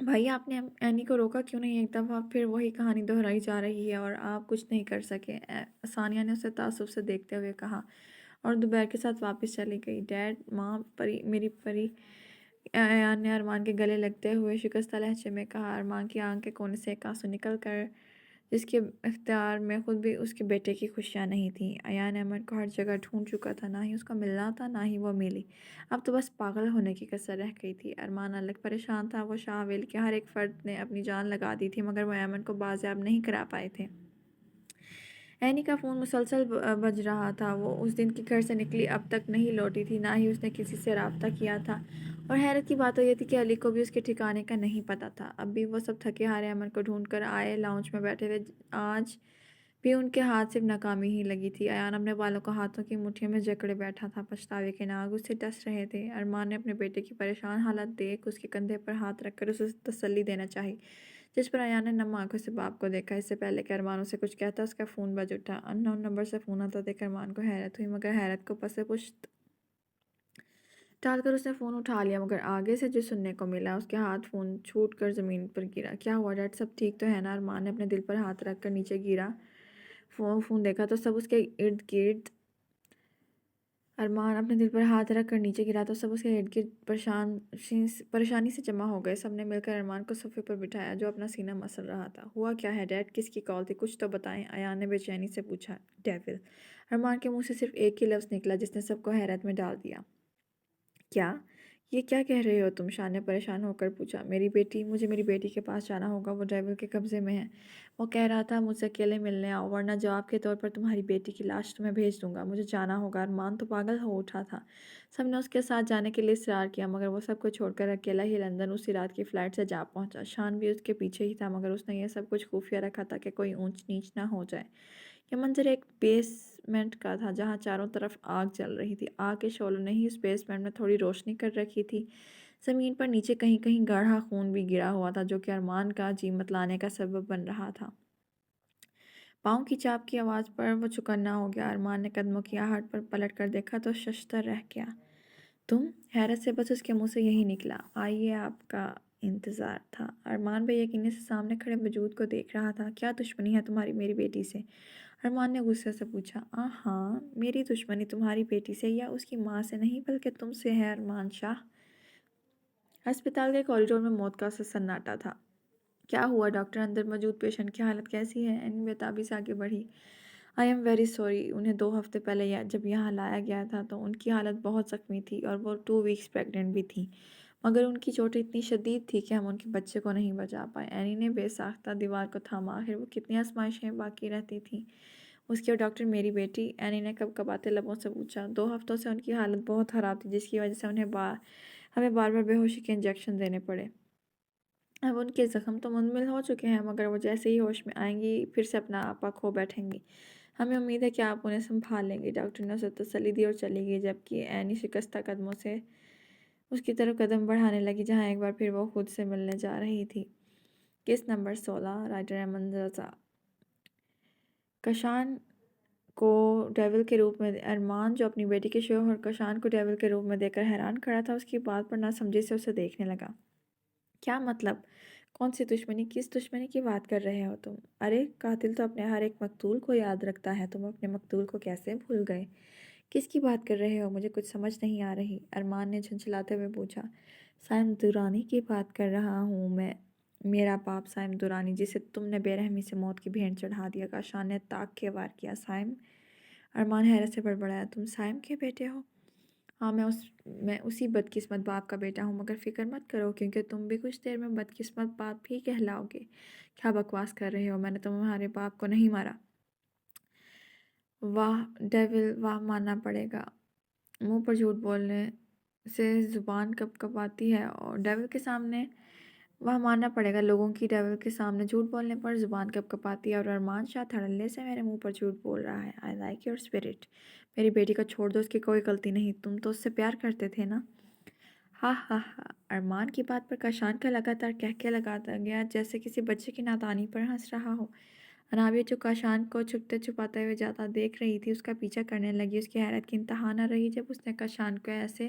بھائی آپ نے اینی کو روکا کیوں نہیں؟ ایک دفعہ پھر وہی کہانی دہرائی جا رہی ہے اور آپ کچھ نہیں کر سکے، ثانیہ نے اسے تعصب سے دیکھتے ہوئے کہا، اور دوبہر کے ساتھ واپس چلی گئی۔ ڈیڈ، ماں، پری، میری پری، ایان نے ارمان کے گلے لگتے ہوئے شکستہ لہجے میں کہا۔ ارمان کی آنکھ کے کونے سے ایک آنسو نکل کر، جس کے اختیار میں خود بھی اس کے بیٹے کی خوشیاں نہیں تھیں۔ ایان احمد کو ہر جگہ ڈھونڈ چکا تھا، نہ ہی اس کا ملنا تھا، نہ ہی وہ ملی۔ اب تو بس پاگل ہونے کی کسر رہ گئی تھی۔ ارمان الگ پریشان تھا۔ وہ شاہ ویل کے ہر ایک فرد نے اپنی جان لگا دی تھی، مگر وہ ایمن کو بازیاب نہیں کرا پائے تھے۔ اینی کا فون مسلسل بج رہا تھا۔ وہ اس دن کے گھر سے نکلی اب تک نہیں لوٹی تھی، نہ ہی اس نے کسی سے رابطہ کیا تھا، اور حیرت کی بات تو یہ تھی کہ علی کو بھی اس کے ٹھکانے کا نہیں پتہ تھا۔ اب بھی وہ سب تھکے ہارے ایمن کو ڈھونڈ کر آئے لاؤنج میں بیٹھے تھے۔ آج بھی ان کے ہاتھ صرف ناکامی ہی لگی تھی۔ ایان اپنے بالوں کو ہاتھوں کی مٹھیوں میں جکڑے بیٹھا تھا، پچھتاوے کے ناگ اس سے ڈس رہے تھے۔ ارمان نے اپنے بیٹے کی پریشان حالت دیکھ اس کے کندھے پر ہاتھ رکھ کر اسے تسلی دینا چاہی، جس پر ایان نے نم آنکھوں سے باپ کو دیکھا۔ اس سے پہلے کہ ارمان اسے کچھ کہتا، اس کا فون بج اٹھا۔ ان نون نمبر سے فون آتا دیکھ ارمان کو حیرت ہوئی، مگر حیرت کو پس پشت ٹال کر اس نے فون اٹھا لیا، مگر آگے سے جو سننے کو ملا، اس کے ہاتھ فون چھوٹ کر زمین پر گرا۔ کیا ہوا ڈیڈ، سب ٹھیک تو ہے نا؟ ارمان نے اپنے دل پر ہاتھ رکھ کر نیچے گرا فون دیکھا تو سب اس کے ارد گرد ارمان اپنے دل پر ہاتھ رکھ کر نیچے گرا تو سب اس کے ارد گرد پریشانی سے جمع ہو گئے۔ سب نے مل کر ارمان کو صفحے پر بٹھایا، جو اپنا سینہ مسل رہا تھا۔ ہوا کیا ہے ڈیڈ؟ کس کی کال تھی؟ کچھ تو بتائیں، ایان نے بے چینی سے پوچھا۔ ڈیول، ارمان کے منہ سے صرف ایک ہی لفظ نکلا، جس نے سب کو حیرت میں ڈال دیا۔ کیا؟ یہ کیا کہہ رہے ہو تم؟ شاہ نے پریشان ہو کر پوچھا۔ میری بیٹی، مجھے میری بیٹی کے پاس جانا ہوگا، وہ ڈیول کے قبضے میں ہے۔ وہ کہہ رہا تھا مجھ سے اکیلے ملنے آؤ، ورنہ جواب کے طور پر تمہاری بیٹی کی لاش تمہیں بھیج دوں گا۔ مجھے جانا ہوگا۔ ارمان تو پاگل ہو اٹھا تھا۔ سب نے اس کے ساتھ جانے کے لیے اصرار کیا، مگر وہ سب کو چھوڑ کر اکیلا ہی لندن اسی رات کی فلائٹ سے جا پہنچا۔ شان بھی اس کے پیچھے ہی تھا، مگر اس نے یہ سب کچھ خفیہ رکھا تھا کہ کوئی اونچ نیچ نہ ہو جائے۔ یہ منظر ایک بیسمنٹ کا تھا، جہاں چاروں طرف آگ جل رہی تھی۔ آگ کے شعلوں نے ہی اس بیسمنٹ میں تھوڑی روشنی کر رکھی تھی۔ زمین پر نیچے کہیں کہیں گاڑھا خون بھی گرا ہوا تھا، جو کہ ارمان کا جی متلانے کا سبب بن رہا تھا۔ پاؤں کی چاپ کی آواز پر وہ چوکنا ہو گیا۔ ارمان نے قدموں کی آہٹ پر پلٹ کر دیکھا تو ششدر رہ گیا۔ تم؟ حیرت سے بس اس کے منہ سے یہی نکلا۔ آئیے، آپ کا انتظار تھا۔ ارمان بے یقینی سے سامنے کھڑے وجود کو دیکھ رہا تھا۔ کیا دشمنی ہے تمہاری میری بیٹی سے؟ ارمان نے غصے سے پوچھا۔ ہاں، میری دشمنی تمہاری بیٹی سے یا اس کی ماں سے نہیں، بلکہ تم سے ہے ارمان شاہ۔ ہسپتال کے کوریڈور میں موت کا سا سناٹا تھا۔ کیا ہوا ڈاکٹر؟ اندر موجود پیشنٹ کی حالت کیسی ہے؟ اینی بے تابی سے آگے بڑھی۔ آئی ایم ویری سوری، انہیں 2 ہفتے پہلے جب یہاں لایا گیا تھا تو ان کی حالت بہت زخمی تھی، اور وہ 2 ویکس پریگننٹ بھی تھیں، مگر ان کی چوٹ اتنی شدید تھی کہ ہم ان کے بچے کو نہیں بچا پائے۔ اینی نے بے ساختہ دیوار کو تھاما۔ آخر وہ کتنی آزمائشیں باقی رہتی تھیں اس کی؟ اور ڈاکٹر میری بیٹی؟ اینی نے کبکباتے لبوں سے پوچھا۔ 2 ہفتوں سے ان کی حالت بہت خراب تھی، جس کی وجہ سے ہمیں بار بار بے ہوشی کے انجیکشن دینے پڑے۔ اب ان کے زخم تو منمل ہو چکے ہیں، مگر وہ جیسے ہی ہوش میں آئیں گی پھر سے اپنا آپا کھو بیٹھیں گی۔ ہمیں امید ہے کہ آپ انہیں سنبھال لیں گی۔ ڈاکٹر نے اسے تسلی دی اور چلی گئی، جبکہ اینی شکستہ قدموں سے اس کی طرف قدم بڑھانے لگی، جہاں ایک بار پھر وہ خود سے ملنے جا رہی تھی۔ Case number 16۔ Writer Ahmad Raza. کشان کو ڈیول کے روپ میں ارمان، جو اپنی بیٹی کے شوہر کشان کو ڈیول کے روپ میں دیکھ کر حیران کھڑا تھا، اس کی بات پر ناسمجھی سے اسے دیکھنے لگا۔ کیا مطلب؟ کون سی دشمنی؟ کس دشمنی کی بات کر رہے ہو تم؟ ارے، قاتل تو اپنے ہر ایک مقتول کو یاد رکھتا ہے، تم اپنے مقتول کو کیسے بھول گئے؟ کس کی بات کر رہے ہو؟ مجھے کچھ سمجھ نہیں آ رہی، ارمان نے جھنجھلاتے ہوئے پوچھا۔ سائم درانی کی بات کر رہا ہوں میں، میرا باپ سائم درانی، جسے تم نے بے رحمی سے موت کی بھینٹ چڑھا دیا۔ کاشان نے تاک کے وار کیا۔ سائم؟ ارمان حیرت سے بڑبڑایا۔ تم سائم کے بیٹے ہو؟ ہاں، میں اسی بدقسمت باپ کا بیٹا ہوں، مگر فکر مت کرو، کیونکہ تم بھی کچھ دیر میں بدقسمت باپ ہی کہلاؤ گے۔ کیا بکواس کر رہے ہو؟ میں نے تمہارے باپ کو نہیں مارا۔ واہ ڈیول، واہ ماننا پڑے گا، منہ پر جھوٹ بولنے سے زبان کپکپاتی ہے اور ڈیول کے سامنے واہ ماننا پڑے گا لوگوں کی ڈیول کے سامنے جھوٹ بولنے پر زبان کپکپاتی ہے، اور ارمان شاہ دھڑلے سے میرے منہ پر جھوٹ بول رہا ہے۔ I like your spirit. میری بیٹی کو چھوڑ دو، اس کی کوئی غلطی نہیں، تم تو اس سے پیار کرتے تھے نا؟ ہاں ہاں ہاں۔ ارمان کی بات پر کاشان کا لگاتار قہقہے لگاتا گیا، جیسے کسی بچے کی نادانی پر ہنس رہا ہو۔ انابیہ، جو کاشان کو چھپتے چھپاتے ہوئے جاتا دیکھ رہی تھی، اس کا پیچھا کرنے لگی۔ اس کی حیرت کی انتہا نہ رہی جب اس نے کاشان کو ایسے